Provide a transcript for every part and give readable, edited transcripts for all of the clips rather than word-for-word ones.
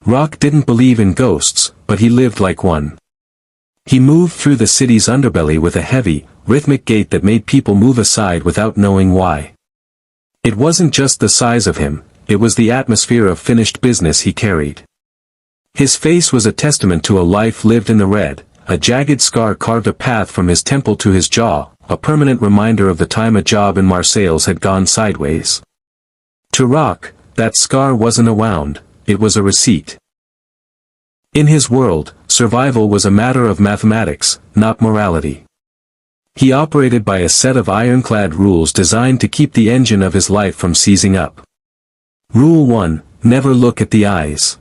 Rock didn't believe in ghosts, but he lived like one. He moved through the city's underbelly with a heavy, rhythmic gait that made people move aside without knowing why. It wasn't just the size of him, it was the atmosphere of finished business he carried. His face was a testament to a life lived in the red, a jagged scar carved a path from his temple to his jaw, a permanent reminder of the time a job in Marseilles had gone sideways. To Rock, that scar wasn't a wound, it was a receipt. In his world, survival was a matter of mathematics, not morality. He operated by a set of ironclad rules designed to keep the engine of his life from seizing up. Rule 1, never look at the eyes.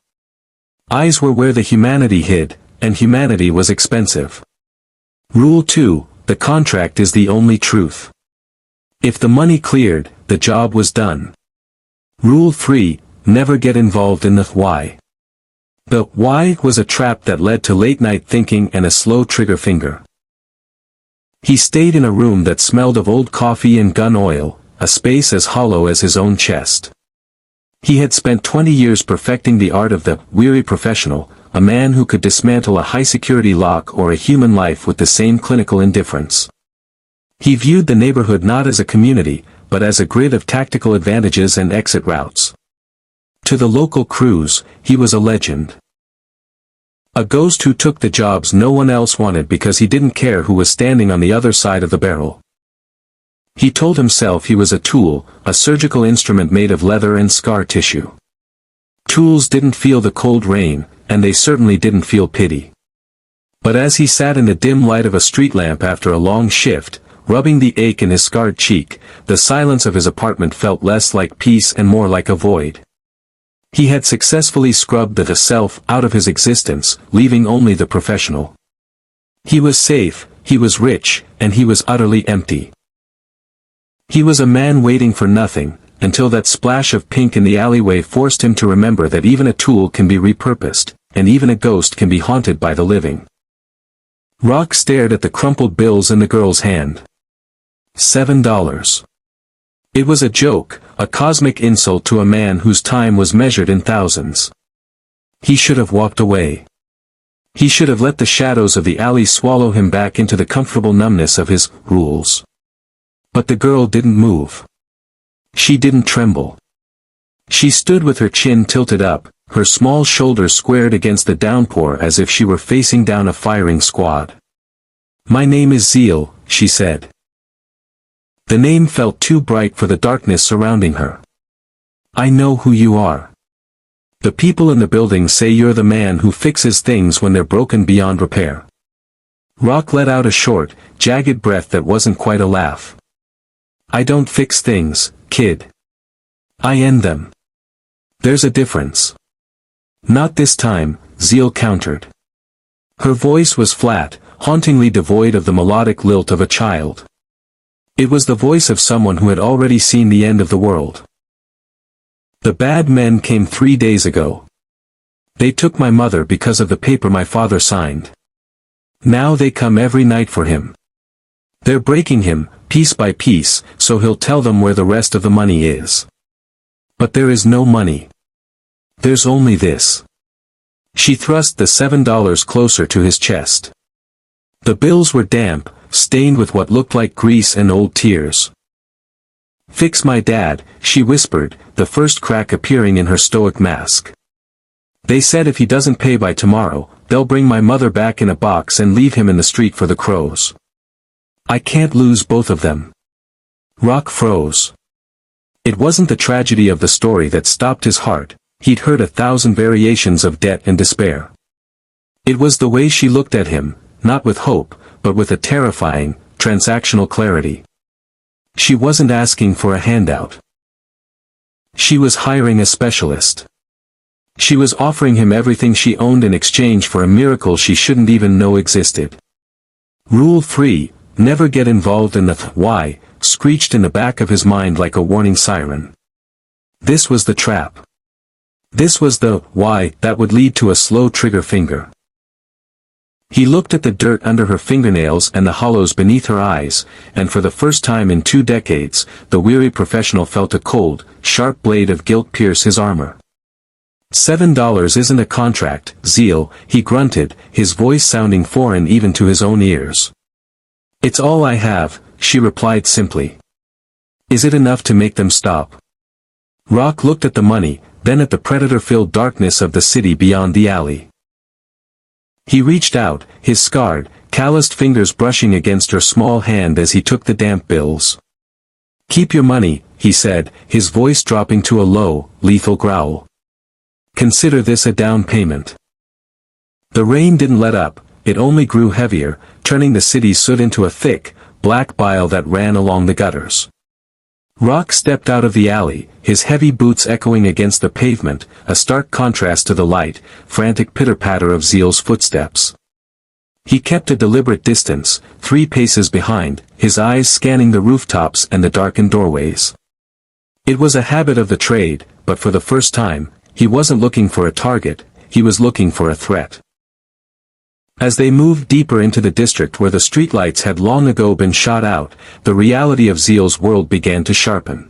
Eyes were where the humanity hid, and humanity was expensive. Rule 2, the contract is the only truth. If the money cleared, the job was done. Rule 3, never get involved in the why. The why was a trap that led to late-night thinking and a slow trigger finger. He stayed in a room that smelled of old coffee and gun oil, a space as hollow as his own chest. He had spent 20 years perfecting the art of the weary professional, a man who could dismantle a high-security lock or a human life with the same clinical indifference. He viewed the neighborhood not as a community, but as a grid of tactical advantages and exit routes. To the local crews, he was a legend. A ghost who took the jobs no one else wanted because he didn't care who was standing on the other side of the barrel. He told himself he was a tool, a surgical instrument made of leather and scar tissue. Tools didn't feel the cold rain, and they certainly didn't feel pity. But as he sat in the dim light of a street lamp after a long shift, rubbing the ache in his scarred cheek, the silence of his apartment felt less like peace and more like a void. He had successfully scrubbed the self out of his existence, leaving only the professional. He was safe, he was rich, and he was utterly empty. He was a man waiting for nothing, until that splash of pink in the alleyway forced him to remember that even a tool can be repurposed, and even a ghost can be haunted by the living. Rock stared at the crumpled bills in the girl's hand. $7. It was a joke, a cosmic insult to a man whose time was measured in thousands. He should have walked away. He should have let the shadows of the alley swallow him back into the comfortable numbness of his rules. But the girl didn't move. She didn't tremble. She stood with her chin tilted up, her small shoulders squared against the downpour as if she were facing down a firing squad. "My name is Zeal," she said. The name felt too bright for the darkness surrounding her. "I know who you are. The people in the building say you're the man who fixes things when they're broken beyond repair." Rock let out a short, jagged breath that wasn't quite a laugh. "I don't fix things, kid. I end them. There's a difference." "Not this time," Zeal countered. Her voice was flat, hauntingly devoid of the melodic lilt of a child. It was the voice of someone who had already seen the end of the world. "The bad men came 3 days ago. They took my mother because of the paper my father signed. Now they come every night for him. They're breaking him, piece by piece, so he'll tell them where the rest of the money is. But there is no money. There's only this." She thrust the $7 closer to his chest. The bills were damp, stained with what looked like grease and old tears. "Fix my dad," she whispered, the first crack appearing in her stoic mask. "They said if he doesn't pay by tomorrow, they'll bring my mother back in a box and leave him in the street for the crows. I can't lose both of them." Rock froze. It wasn't the tragedy of the story that stopped his heart, he'd heard 1,000 variations of debt and despair. It was the way she looked at him, not with hope, but with a terrifying, transactional clarity. She wasn't asking for a handout. She was hiring a specialist. She was offering him everything she owned in exchange for a miracle she shouldn't even know existed. Rule 3, never get involved in the why, screeched in the back of his mind like a warning siren. This was the trap. This was the why that would lead to a slow trigger finger. He looked at the dirt under her fingernails and the hollows beneath her eyes, and for the first time in 2 decades, the weary professional felt a cold, sharp blade of guilt pierce his armor. $7 isn't a contract, Zeal, he grunted, his voice sounding foreign even to his own ears. It's all I have, she replied simply. Is it enough to make them stop? Rock looked at the money, then at the predator-filled darkness of the city beyond the alley. He reached out, his scarred, calloused fingers brushing against her small hand as he took the damp bills. Keep your money, he said, his voice dropping to a low, lethal growl. Consider this a down payment. The rain didn't let up, it only grew heavier, turning the city's soot into a thick, black bile that ran along the gutters. Rock stepped out of the alley, his heavy boots echoing against the pavement, a stark contrast to the light, frantic pitter-patter of Zeal's footsteps. He kept a deliberate distance, 3 paces behind, his eyes scanning the rooftops and the darkened doorways. It was a habit of the trade, but for the first time, he wasn't looking for a target, he was looking for a threat. As they moved deeper into the district where the streetlights had long ago been shot out, the reality of Zeal's world began to sharpen.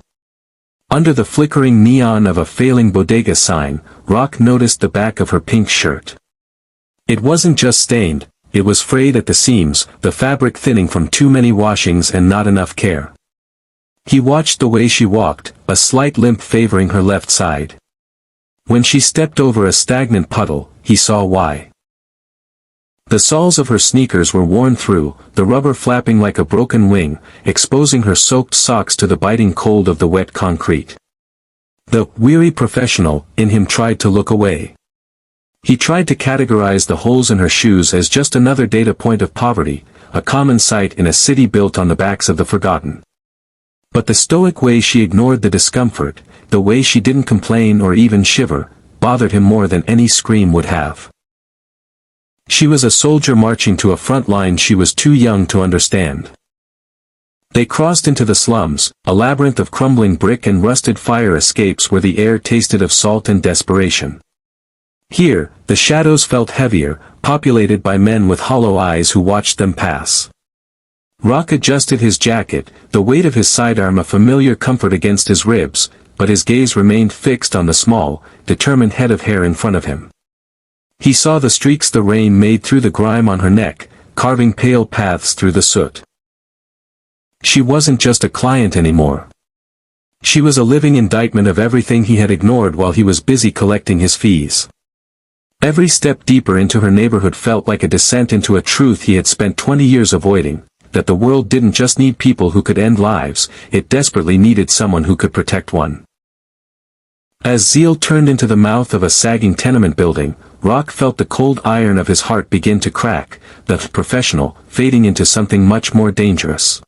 Under the flickering neon of a failing bodega sign, Rock noticed the back of her pink shirt. It wasn't just stained, it was frayed at the seams, the fabric thinning from too many washings and not enough care. He watched the way she walked, a slight limp favoring her left side. When she stepped over a stagnant puddle, he saw why. The soles of her sneakers were worn through, the rubber flapping like a broken wing, exposing her soaked socks to the biting cold of the wet concrete. The weary professional in him tried to look away. He tried to categorize the holes in her shoes as just another data point of poverty, a common sight in a city built on the backs of the forgotten. But the stoic way she ignored the discomfort, the way she didn't complain or even shiver, bothered him more than any scream would have. She was a soldier marching to a front line she was too young to understand. They crossed into the slums, a labyrinth of crumbling brick and rusted fire escapes where the air tasted of salt and desperation. Here, the shadows felt heavier, populated by men with hollow eyes who watched them pass. Rock adjusted his jacket, the weight of his sidearm a familiar comfort against his ribs, but his gaze remained fixed on the small, determined head of hair in front of him. He saw the streaks the rain made through the grime on her neck, carving pale paths through the soot. She wasn't just a client anymore. She was a living indictment of everything he had ignored while he was busy collecting his fees. Every step deeper into her neighborhood felt like a descent into a truth he had spent 20 years avoiding, that the world didn't just need people who could end lives, it desperately needed someone who could protect one. As Zeal turned into the mouth of a sagging tenement building, Rock felt the cold iron of his heart begin to crack, the professional, fading into something much more dangerous.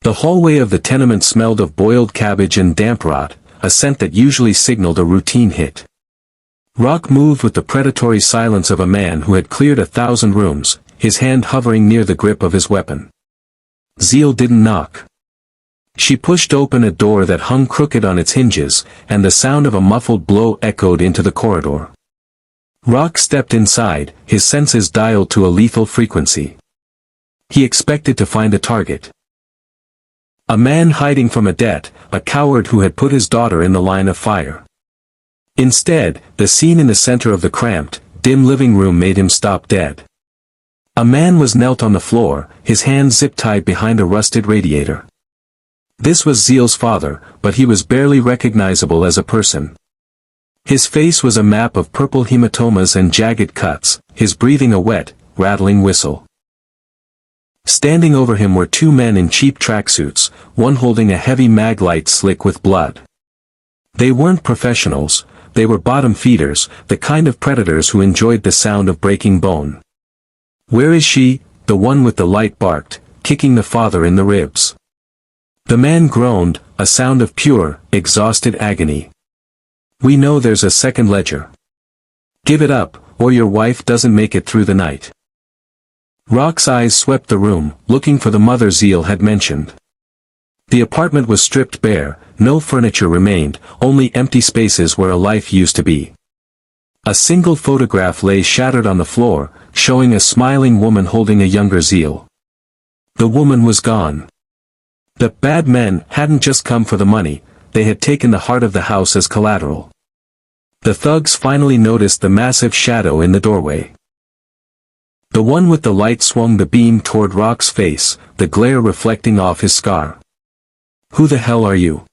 The hallway of the tenement smelled of boiled cabbage and damp rot, a scent that usually signaled a routine hit. Rock moved with the predatory silence of a man who had cleared 1,000 rooms, his hand hovering near the grip of his weapon. Zeal didn't knock. She pushed open a door that hung crooked on its hinges, and the sound of a muffled blow echoed into the corridor. Rock stepped inside, his senses dialed to a lethal frequency. He expected to find a target. A man hiding from a debt, a coward who had put his daughter in the line of fire. Instead, the scene in the center of the cramped, dim living room made him stop dead. A man was knelt on the floor, his hands zip-tied behind a rusted radiator. This was Zeal's father, but he was barely recognizable as a person. His face was a map of purple hematomas and jagged cuts, his breathing a wet, rattling whistle. Standing over him were 2 men in cheap tracksuits, one holding a heavy mag light slick with blood. They weren't professionals, they were bottom feeders, the kind of predators who enjoyed the sound of breaking bone. "Where is she?" the one with the light barked, kicking the father in the ribs. The man groaned, a sound of pure, exhausted agony. "We know there's a second ledger. Give it up, or your wife doesn't make it through the night." Rock's eyes swept the room, looking for the mother Zeal had mentioned. The apartment was stripped bare, no furniture remained, only empty spaces where a life used to be. A single photograph lay shattered on the floor, showing a smiling woman holding a younger Zeal. The woman was gone. The bad men hadn't just come for the money, they had taken the heart of the house as collateral. The thugs finally noticed the massive shadow in the doorway. The one with the light swung the beam toward Rock's face, the glare reflecting off his scar. "Who the hell are you?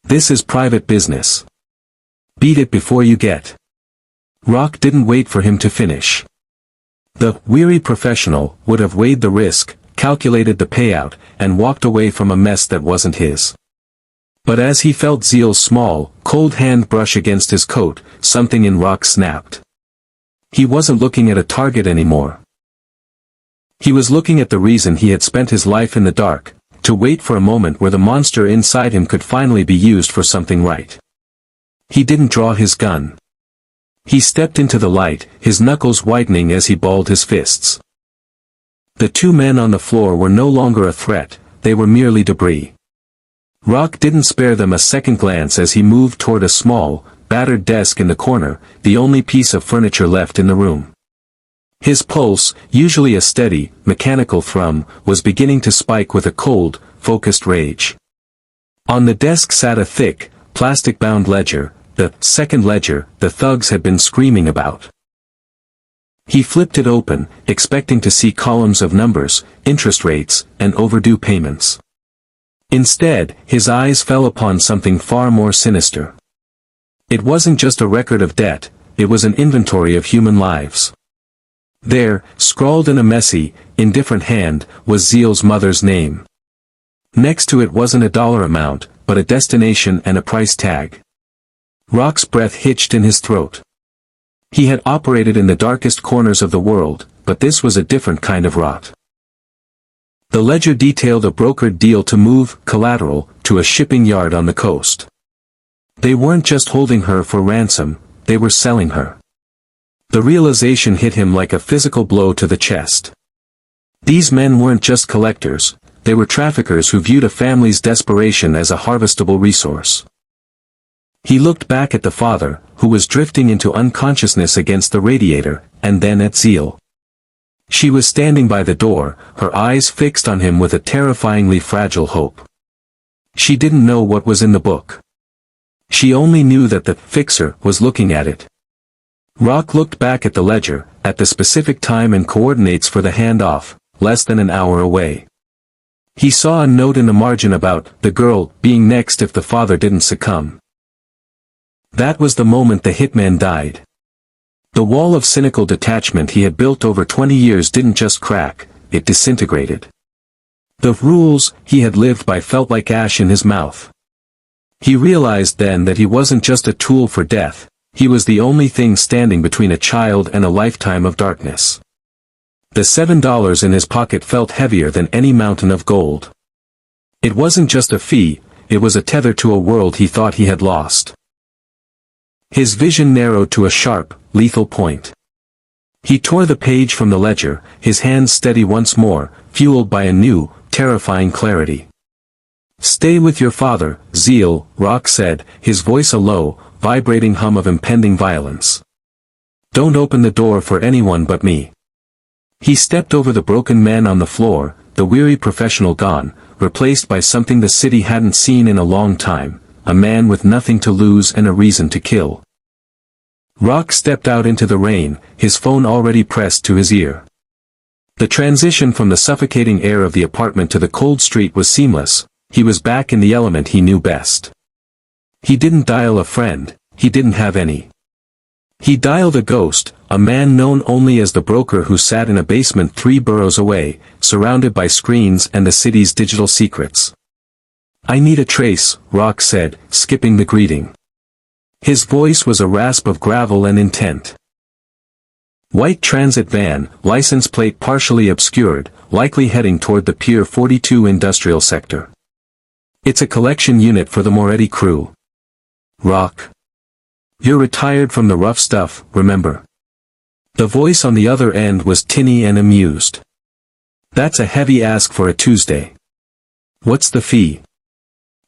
This is private business. Beat it before you get." Rock didn't wait for him to finish. The weary professional would have weighed the risk, calculated the payout, and walked away from a mess that wasn't his. But as he felt Zeal's small, cold hand brush against his coat, something in Rock snapped. He wasn't looking at a target anymore. He was looking at the reason he had spent his life in the dark, to wait for a moment where the monster inside him could finally be used for something right. He didn't draw his gun. He stepped into the light, his knuckles whitening as he balled his fists. The two men on the floor were no longer a threat, they were merely debris. Rock didn't spare them a second glance as he moved toward a small, battered desk in the corner, the only piece of furniture left in the room. His pulse, usually a steady, mechanical thrum, was beginning to spike with a cold, focused rage. On the desk sat a thick, plastic-bound ledger, the second ledger the thugs had been screaming about. He flipped it open, expecting to see columns of numbers, interest rates, and overdue payments. Instead, his eyes fell upon something far more sinister. It wasn't just a record of debt, it was an inventory of human lives. There, scrawled in a messy, indifferent hand, was Zeal's mother's name. Next to it wasn't a dollar amount, but a destination and a price tag. Rock's breath hitched in his throat. He had operated in the darkest corners of the world, but this was a different kind of rot. The ledger detailed a brokered deal to move collateral to a shipping yard on the coast. They weren't just holding her for ransom, they were selling her. The realization hit him like a physical blow to the chest. These men weren't just collectors, they were traffickers who viewed a family's desperation as a harvestable resource. He looked back at the father, who was drifting into unconsciousness against the radiator, and then at Zeal. She was standing by the door, her eyes fixed on him with a terrifyingly fragile hope. She didn't know what was in the book. She only knew that the fixer was looking at it. Rock looked back at the ledger, at the specific time and coordinates for the handoff, less than an hour away. He saw a note in the margin about the girl being next if the father didn't succumb. That was the moment the hitman died. The wall of cynical detachment he had built over 20 years didn't just crack, it disintegrated. The rules he had lived by felt like ash in his mouth. He realized then that he wasn't just a tool for death, he was the only thing standing between a child and a lifetime of darkness. The $7 in his pocket felt heavier than any mountain of gold. It wasn't just a fee, it was a tether to a world he thought he had lost. His vision narrowed to a sharp, lethal point. He tore the page from the ledger, his hands steady once more, fueled by a new, terrifying clarity. "Stay with your father, Zeal," Rock said, his voice a low, vibrating hum of impending violence. "Don't open the door for anyone but me." He stepped over the broken man on the floor, the weary professional gone, replaced by something the city hadn't seen in a long time, a man with nothing to lose and a reason to kill. Rock stepped out into the rain, his phone already pressed to his ear. The transition from the suffocating air of the apartment to the cold street was seamless, he was back in the element he knew best. He didn't dial a friend, he didn't have any. He dialed a ghost, a man known only as the broker who sat in a basement 3 boroughs away, surrounded by screens and the city's digital secrets. "I need a trace," Rock said, skipping the greeting. His voice was a rasp of gravel and intent. White transit van, license plate partially obscured, likely heading toward the Pier 42 industrial sector. "It's a collection unit for the Moretti crew." "Rock. You're retired from the rough stuff, remember?" The voice on the other end was tinny and amused. "That's a heavy ask for a Tuesday. What's the fee?"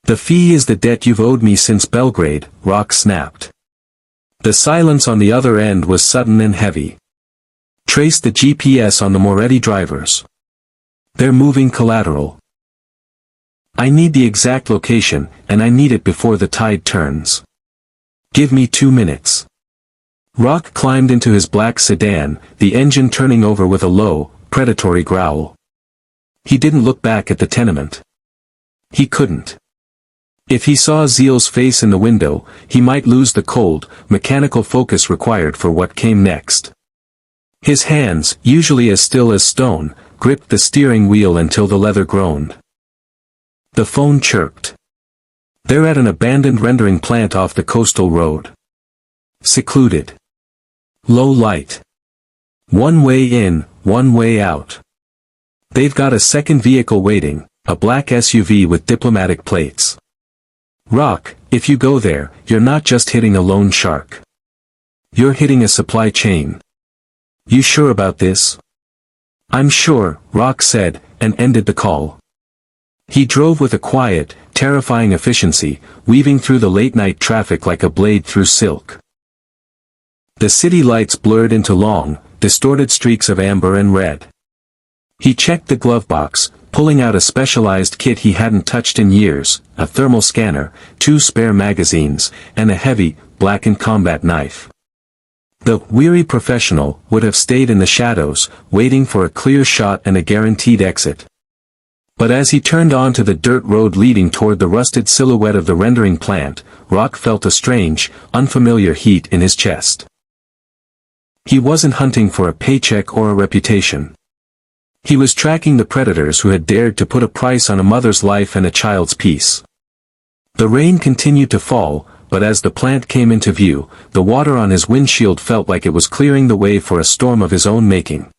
"The fee is the debt you've owed me since Belgrade," Rock snapped. The silence on the other end was sudden and heavy. "Trace the GPS on the Moretti drivers. They're moving collateral. I need the exact location, and I need it before the tide turns." Give me 2 minutes. Rock climbed into his black sedan, the engine turning over with a low, predatory growl. He didn't look back at the tenement. He couldn't. If he saw Zeal's face in the window, he might lose the cold, mechanical focus required for what came next. His hands, usually as still as stone, gripped the steering wheel until the leather groaned. The phone chirped. They're at an abandoned rendering plant off the coastal road. Secluded. Low light. One way in, one way out. They've got a second vehicle waiting, a black SUV with diplomatic plates. Rock, if you go there, you're not just hitting a lone shark. You're hitting a supply chain. You sure about this? I'm sure, Rock said, and ended the call. He drove with a quiet, terrifying efficiency, weaving through the late-night traffic like a blade through silk. The city lights blurred into long, distorted streaks of amber and red. He checked the glove box, pulling out a specialized kit he hadn't touched in years, a thermal scanner, 2 spare magazines, and a heavy, blackened combat knife. The weary professional would have stayed in the shadows, waiting for a clear shot and a guaranteed exit. But as he turned onto the dirt road leading toward the rusted silhouette of the rendering plant, Rock felt a strange, unfamiliar heat in his chest. He wasn't hunting for a paycheck or a reputation. He was tracking the predators who had dared to put a price on a mother's life and a child's peace. The rain continued to fall, but as the plant came into view, the water on his windshield felt like it was clearing the way for a storm of his own making.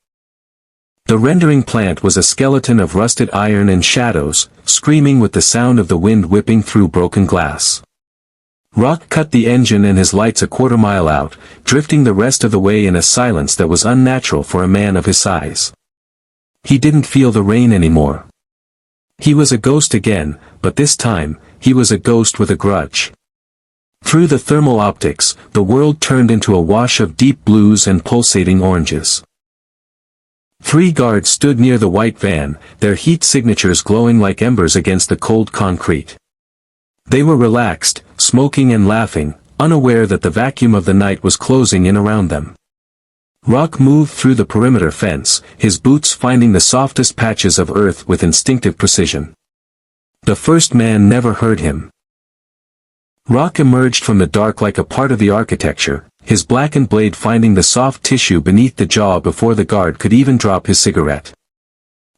The rendering plant was a skeleton of rusted iron and shadows, screaming with the sound of the wind whipping through broken glass. Rock cut the engine and his lights a quarter mile out, drifting the rest of the way in a silence that was unnatural for a man of his size. He didn't feel the rain anymore. He was a ghost again, but this time, he was a ghost with a grudge. Through the thermal optics, the world turned into a wash of deep blues and pulsating oranges. 3 guards stood near the white van, their heat signatures glowing like embers against the cold concrete. They were relaxed, smoking and laughing, unaware that the vacuum of the night was closing in around them. Rock moved through the perimeter fence, his boots finding the softest patches of earth with instinctive precision. The first man never heard him. Rock emerged from the dark like a part of the architecture, his blackened blade finding the soft tissue beneath the jaw before the guard could even drop his cigarette.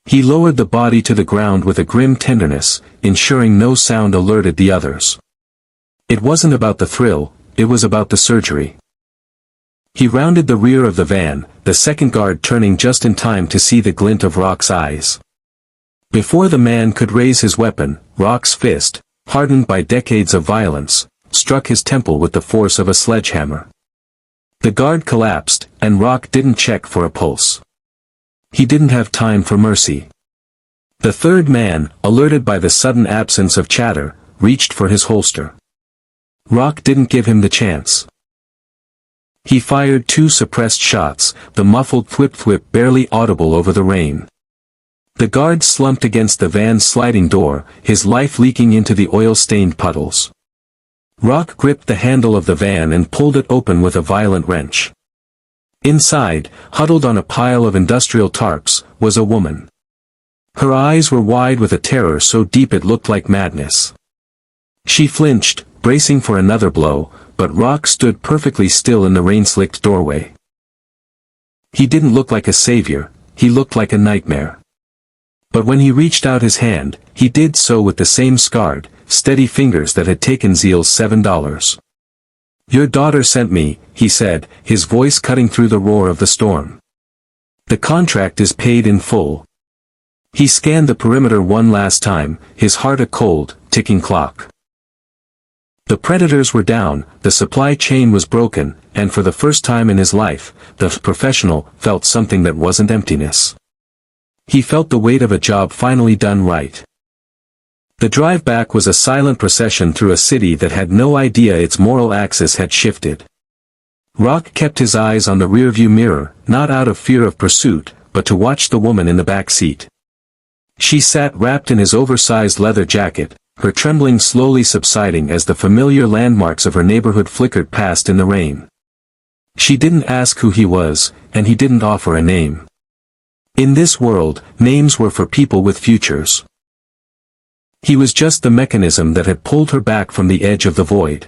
He lowered the body to the ground with a grim tenderness, ensuring no sound alerted the others. It wasn't about the thrill, it was about the surgery. He rounded the rear of the van, the second guard turning just in time to see the glint of Rock's eyes. Before the man could raise his weapon, Rock's fist, hardened by decades of violence, struck his temple with the force of a sledgehammer. The guard collapsed, and Rock didn't check for a pulse. He didn't have time for mercy. The third man, alerted by the sudden absence of chatter, reached for his holster. Rock didn't give him the chance. He fired 2 suppressed shots, the muffled thwip-thwip barely audible over the rain. The guard slumped against the van's sliding door, his life leaking into the oil-stained puddles. Rock gripped the handle of the van and pulled it open with a violent wrench. Inside, huddled on a pile of industrial tarps, was a woman. Her eyes were wide with a terror so deep it looked like madness. She flinched, bracing for another blow, but Rock stood perfectly still in the rain-slicked doorway. He didn't look like a savior, he looked like a nightmare. But when he reached out his hand, he did so with the same scarred, steady fingers that had taken Zeal's $7. "Your daughter sent me," he said, his voice cutting through the roar of the storm. "The contract is paid in full." He scanned the perimeter one last time, his heart a cold, ticking clock. The predators were down, the supply chain was broken, and for the first time in his life, the professional felt something that wasn't emptiness. He felt the weight of a job finally done right. The drive back was a silent procession through a city that had no idea its moral axis had shifted. Rock kept his eyes on the rearview mirror, not out of fear of pursuit, but to watch the woman in the back seat. She sat wrapped in his oversized leather jacket, her trembling slowly subsiding as the familiar landmarks of her neighborhood flickered past in the rain. She didn't ask who he was, and he didn't offer a name. In this world, names were for people with futures. He was just the mechanism that had pulled her back from the edge of the void.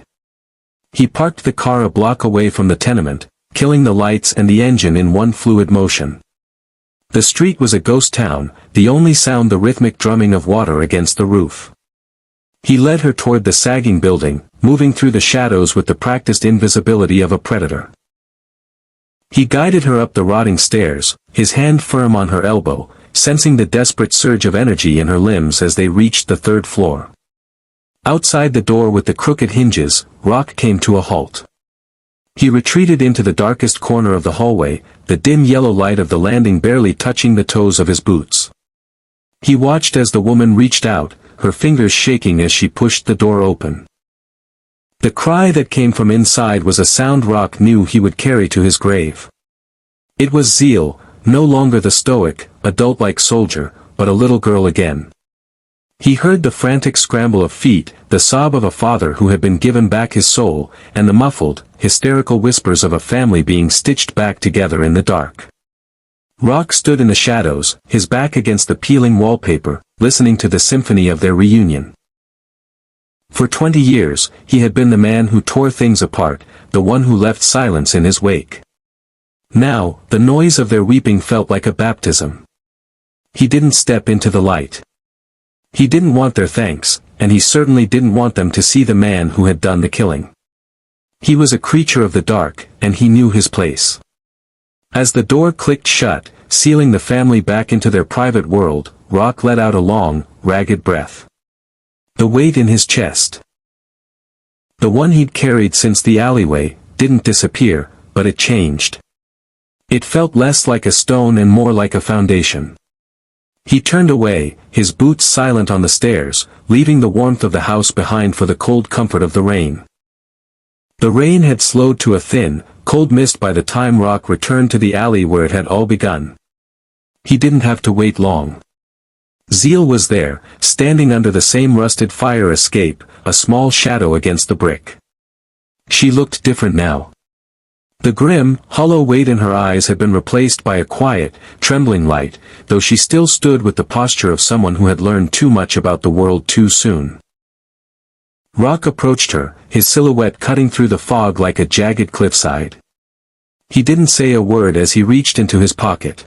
He parked the car a block away from the tenement, killing the lights and the engine in one fluid motion. The street was a ghost town, the only sound the rhythmic drumming of water against the roof. He led her toward the sagging building, moving through the shadows with the practiced invisibility of a predator. He guided her up the rotting stairs, his hand firm on her elbow, sensing the desperate surge of energy in her limbs as they reached the third floor. Outside the door with the crooked hinges, Rock came to a halt. He retreated into the darkest corner of the hallway, the dim yellow light of the landing barely touching the toes of his boots. He watched as the woman reached out, her fingers shaking as she pushed the door open. The cry that came from inside was a sound Rock knew he would carry to his grave. It was Zeal, no longer the stoic, adult-like soldier, but a little girl again. He heard the frantic scramble of feet, the sob of a father who had been given back his soul, and the muffled, hysterical whispers of a family being stitched back together in the dark. Rock stood in the shadows, his back against the peeling wallpaper, listening to the symphony of their reunion. For 20 years, he had been the man who tore things apart, the one who left silence in his wake. Now, the noise of their weeping felt like a baptism. He didn't step into the light. He didn't want their thanks, and he certainly didn't want them to see the man who had done the killing. He was a creature of the dark, and he knew his place. As the door clicked shut, sealing the family back into their private world, Rock let out a long, ragged breath. The weight in his chest, the one he'd carried since the alleyway, didn't disappear, but it changed. It felt less like a stone and more like a foundation. He turned away, his boots silent on the stairs, leaving the warmth of the house behind for the cold comfort of the rain. The rain had slowed to a thin, cold mist by the time Rock returned to the alley where it had all begun. He didn't have to wait long. Zeal was there, standing under the same rusted fire escape, a small shadow against the brick. She looked different now. The grim, hollow weight in her eyes had been replaced by a quiet, trembling light, though she still stood with the posture of someone who had learned too much about the world too soon. Rock approached her, his silhouette cutting through the fog like a jagged cliffside. He didn't say a word as he reached into his pocket.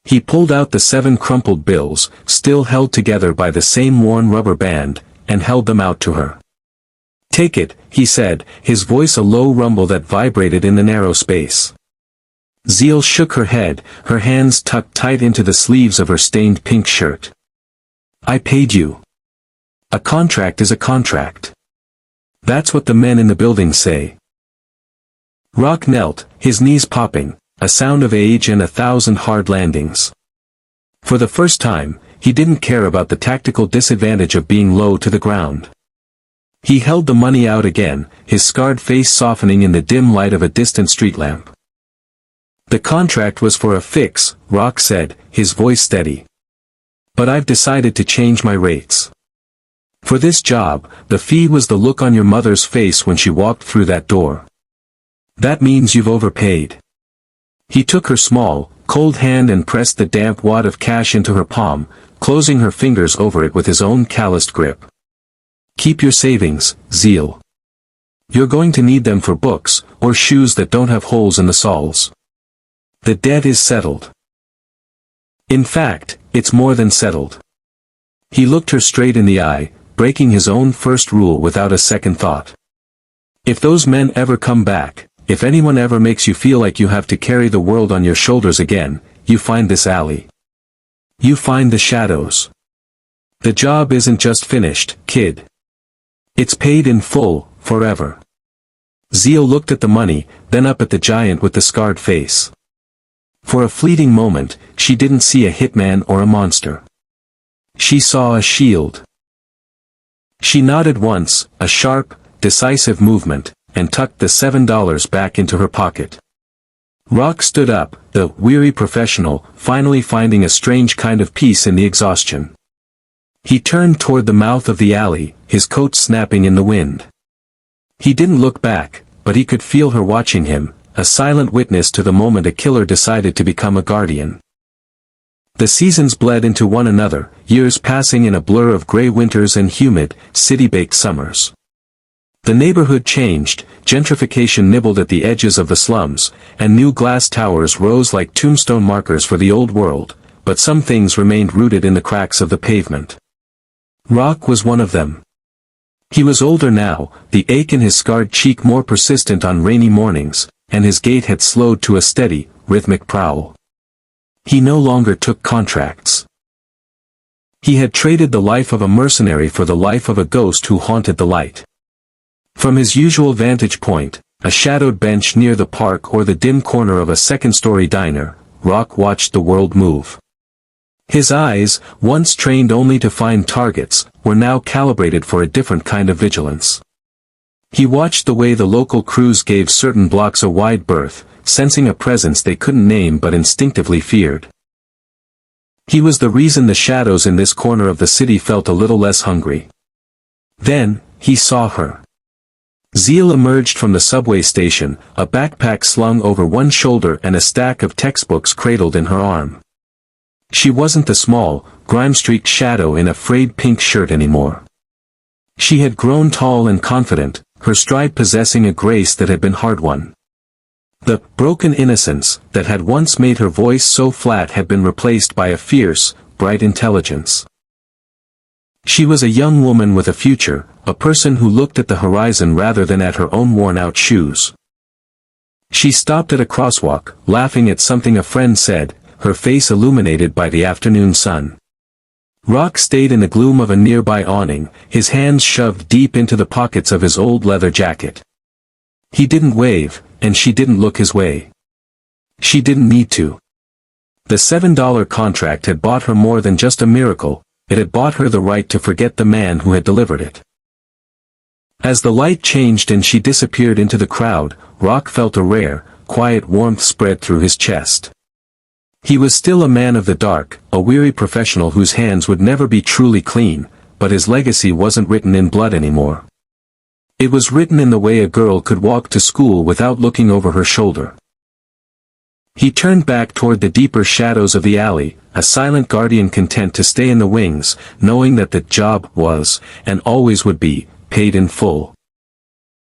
He pulled out the 7 crumpled bills, still held together by the same worn rubber band, and held them out to her. "Take it," he said, his voice a low rumble that vibrated in the narrow space. Zeal shook her head, her hands tucked tight into the sleeves of her stained pink shirt. "I paid you. A contract is a contract. That's what the men in the building say." Rock knelt, his knees popping, a sound of age and 1,000 hard landings. For the first time, he didn't care about the tactical disadvantage of being low to the ground. He held the money out again, his scarred face softening in the dim light of a distant street lamp. "The contract was for a fix," Rock said, his voice steady. "But I've decided to change my rates. For this job, the fee was the look on your mother's face when she walked through that door. That means you've overpaid." He took her small, cold hand and pressed the damp wad of cash into her palm, closing her fingers over it with his own calloused grip. "Keep your savings, Zeal. You're going to need them for books, or shoes that don't have holes in the soles. The debt is settled. In fact, it's more than settled." He looked her straight in the eye, breaking his own first rule without a second thought. "If those men ever come back, if anyone ever makes you feel like you have to carry the world on your shoulders again, you find this alley. You find the shadows. The job isn't just finished, kid. It's paid in full, forever." Zeal looked at the money, then up at the giant with the scarred face. For a fleeting moment, she didn't see a hitman or a monster. She saw a shield. She nodded once, a sharp, decisive movement, and tucked the $7 back into her pocket. Rock stood up, the weary professional, finally finding a strange kind of peace in the exhaustion. He turned toward the mouth of the alley, his coat snapping in the wind. He didn't look back, but he could feel her watching him, a silent witness to the moment a killer decided to become a guardian. The seasons bled into one another, years passing in a blur of gray winters and humid, city-baked summers. The neighborhood changed, gentrification nibbled at the edges of the slums, and new glass towers rose like tombstone markers for the old world, but some things remained rooted in the cracks of the pavement. Rock was one of them. He was older now, the ache in his scarred cheek more persistent on rainy mornings, and his gait had slowed to a steady, rhythmic prowl. He no longer took contracts. He had traded the life of a mercenary for the life of a ghost who haunted the light. From his usual vantage point, a shadowed bench near the park or the dim corner of a second-story diner, Rock watched the world move. His eyes, once trained only to find targets, were now calibrated for a different kind of vigilance. He watched the way the local crews gave certain blocks a wide berth, sensing a presence they couldn't name but instinctively feared. He was the reason the shadows in this corner of the city felt a little less hungry. Then, he saw her. Zeal emerged from the subway station, a backpack slung over one shoulder and a stack of textbooks cradled in her arm. She wasn't the small, grime-streaked shadow in a frayed pink shirt anymore. She had grown tall and confident, her stride possessing a grace that had been hard-won. The broken innocence that had once made her voice so flat had been replaced by a fierce, bright intelligence. She was a young woman with a future, a person who looked at the horizon rather than at her own worn-out shoes. She stopped at a crosswalk, laughing at something a friend said, her face illuminated by the afternoon sun. Rock stayed in the gloom of a nearby awning, his hands shoved deep into the pockets of his old leather jacket. He didn't wave, and she didn't look his way. She didn't need to. The $7 contract had bought her more than just a miracle, it had bought her the right to forget the man who had delivered it. As the light changed and she disappeared into the crowd, Rock felt a rare, quiet warmth spread through his chest. He was still a man of the dark, a weary professional whose hands would never be truly clean, but his legacy wasn't written in blood anymore. It was written in the way a girl could walk to school without looking over her shoulder. He turned back toward the deeper shadows of the alley, a silent guardian content to stay in the wings, knowing that the job was, and always would be, paid in full.